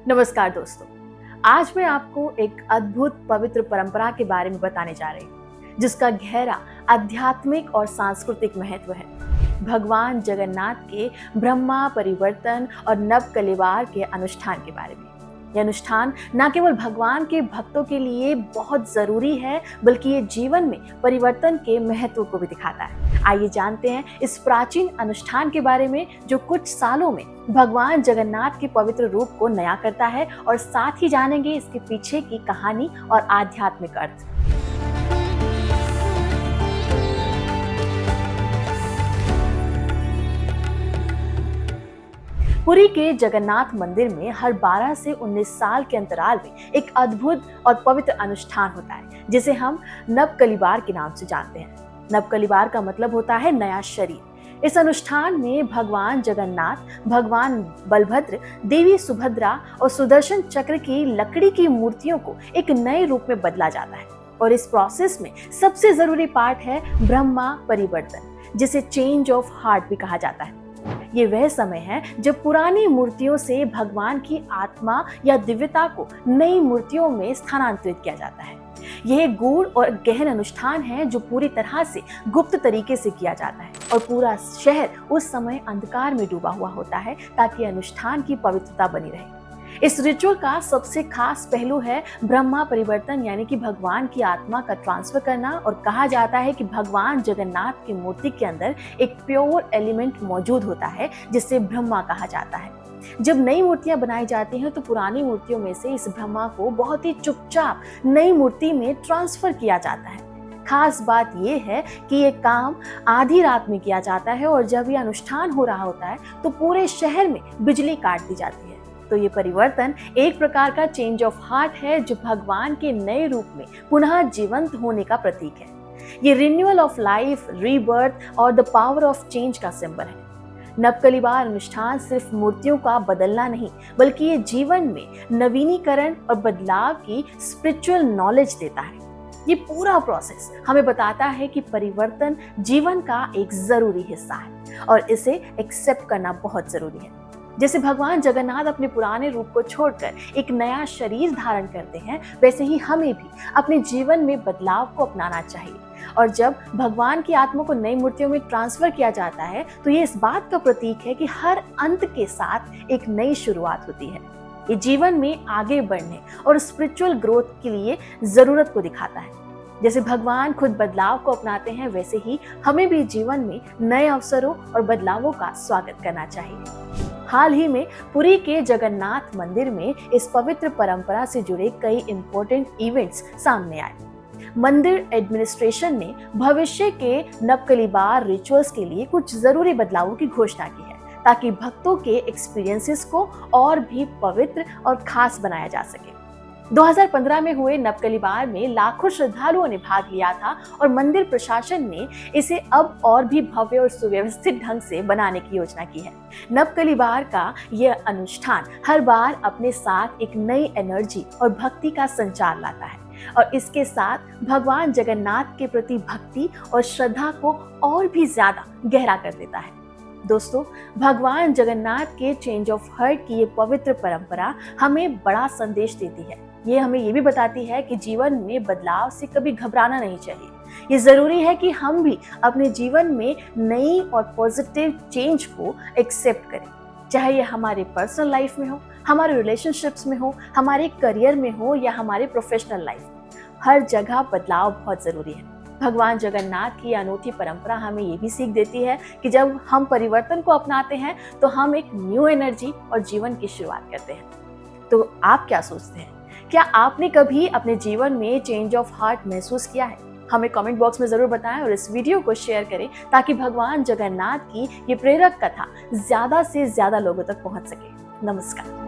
नमस्कार दोस्तों, आज मैं आपको एक अद्भुत पवित्र परंपरा के बारे में बताने जा रही हूँ, जिसका गहरा आध्यात्मिक और सांस्कृतिक महत्व है। भगवान जगन्नाथ के ब्रह्मा परिवर्तन और नव कलेवार के अनुष्ठान के बारे में। यह अनुष्ठान न केवल भगवान के भक्तों के लिए बहुत जरूरी है, बल्कि ये जीवन में परिवर्तन के महत्व को भी दिखाता है। आइए जानते हैं इस प्राचीन अनुष्ठान के बारे में, जो कुछ सालों में भगवान जगन्नाथ के पवित्र रूप को नया करता है, और साथ ही जानेंगे इसके पीछे की कहानी और आध्यात्मिक अर्थ। पुरी के जगन्नाथ मंदिर में हर 12 से 19 साल के अंतराल में एक अद्भुत और पवित्र अनुष्ठान होता है, जिसे हम नवकलेवार के नाम से जानते हैं। नवकलेवार का मतलब होता है नया शरीर। इस अनुष्ठान में भगवान जगन्नाथ, भगवान बलभद्र, देवी सुभद्रा और सुदर्शन चक्र की लकड़ी की मूर्तियों को एक नए रूप में बदला जाता है। और इस प्रोसेस में सबसे जरूरी पार्ट है ब्रह्मा परिवर्तन, जिसे चेंज ऑफ हार्ट भी कहा जाता है। ये वह समय है जब पुरानी मूर्तियों से भगवान की आत्मा या दिव्यता को नई मूर्तियों में स्थानांतरित किया जाता है। यह एक गूढ़ और गहन अनुष्ठान है जो पूरी तरह से गुप्त तरीके से किया जाता है, और पूरा शहर उस समय अंधकार में डूबा हुआ होता है, ताकि अनुष्ठान की पवित्रता बनी रहे। इस रिचुअल का सबसे खास पहलू है ब्रह्मा परिवर्तन, यानी कि भगवान की आत्मा का ट्रांसफर करना। और कहा जाता है कि भगवान जगन्नाथ की मूर्ति के अंदर एक प्योर एलिमेंट मौजूद होता है, जिसे ब्रह्मा कहा जाता है। जब नई मूर्तियां बनाई जाती हैं, तो पुरानी मूर्तियों में से इस ब्रह्मा को बहुत ही चुपचाप नई मूर्ति में ट्रांसफर किया जाता है। खास बात यह है कि ये काम आधी रात में किया जाता है, और जब यह अनुष्ठान हो रहा होता है तो पूरे शहर में बिजली काट दी जाती है। तो ये परिवर्तन एक प्रकार का चेंज ऑफ हार्ट है, जो भगवान के नए रूप में पुनः जीवंत होने का प्रतीक है। ये रिन्यूअल ऑफ लाइफ, रीबर्थ और द पावर ऑफ चेंज का सिंबल है। नवकलेवार अनुष्ठान सिर्फ मूर्तियों का बदलना नहीं, बल्कि ये जीवन में नवीनीकरण और बदलाव की स्पिरिचुअल नॉलेज देता है। ये पूरा प्रोसेस हमें बताता है कि परिवर्तन जीवन का एक जरूरी हिस्सा है, और इसे एक्सेप्ट करना बहुत जरूरी है। जैसे भगवान जगन्नाथ अपने पुराने रूप को छोड़कर एक नया शरीर धारण करते हैं, वैसे ही हमें भी अपने जीवन में बदलाव को अपनाना चाहिए। और जब भगवान की आत्मा को नई मूर्तियों में ट्रांसफर किया जाता है, तो ये इस बात का प्रतीक है कि हर अंत के साथ एक नई शुरुआत होती है। ये जीवन में आगे बढ़ने और स्पिरिचुअल ग्रोथ के लिए जरूरत को दिखाता है। जैसे भगवान खुद बदलाव को अपनाते हैं, वैसे ही हमें भी जीवन में नए अवसरों और बदलावों का स्वागत करना चाहिए। हाल ही में पुरी के जगन्नाथ मंदिर में इस पवित्र परंपरा से जुड़े कई इंपॉर्टेंट इवेंट्स सामने आए। मंदिर एडमिनिस्ट्रेशन ने भविष्य के नवकलेवार रिचुअल्स के लिए कुछ जरूरी बदलावों की घोषणा की है, ताकि भक्तों के एक्सपीरियंसेस को और भी पवित्र और खास बनाया जा सके। 2015 में हुए नवकलेवार में लाखों श्रद्धालुओं ने भाग लिया था, और मंदिर प्रशासन ने इसे अब और भी भव्य और सुव्यवस्थित ढंग से बनाने की योजना की है। नवकलेवार का यह अनुष्ठान हर बार अपने साथ एक नई एनर्जी और भक्ति का संचार लाता है, और इसके साथ भगवान जगन्नाथ के प्रति भक्ति और श्रद्धा को और भी ज्यादा गहरा कर देता है। दोस्तों, भगवान जगन्नाथ के चेंज ऑफ हार्ट की ये पवित्र परंपरा हमें बड़ा संदेश देती है। ये हमें ये भी बताती है कि जीवन में बदलाव से कभी घबराना नहीं चाहिए। ये जरूरी है कि हम भी अपने जीवन में नई और पॉजिटिव चेंज को एक्सेप्ट करें, चाहे ये हमारे पर्सनल लाइफ में हो, हमारे रिलेशनशिप्स में हो, हमारे करियर में हो, या हमारे प्रोफेशनल लाइफ में। हर जगह बदलाव बहुत जरूरी है। भगवान जगन्नाथ की अनूठी परंपरा हमें ये भी सीख देती है कि जब हम परिवर्तन को अपनाते हैं, तो हम एक न्यू एनर्जी और जीवन की शुरुआत करते हैं। तो आप क्या सोचते हैं? क्या आपने कभी अपने जीवन में चेंज ऑफ हार्ट महसूस किया है? हमें कमेंट बॉक्स में जरूर बताएं, और इस वीडियो को शेयर करें, ताकि भगवान जगन्नाथ की ये प्रेरक कथा ज्यादा से ज्यादा लोगों तक पहुंच सके। नमस्कार।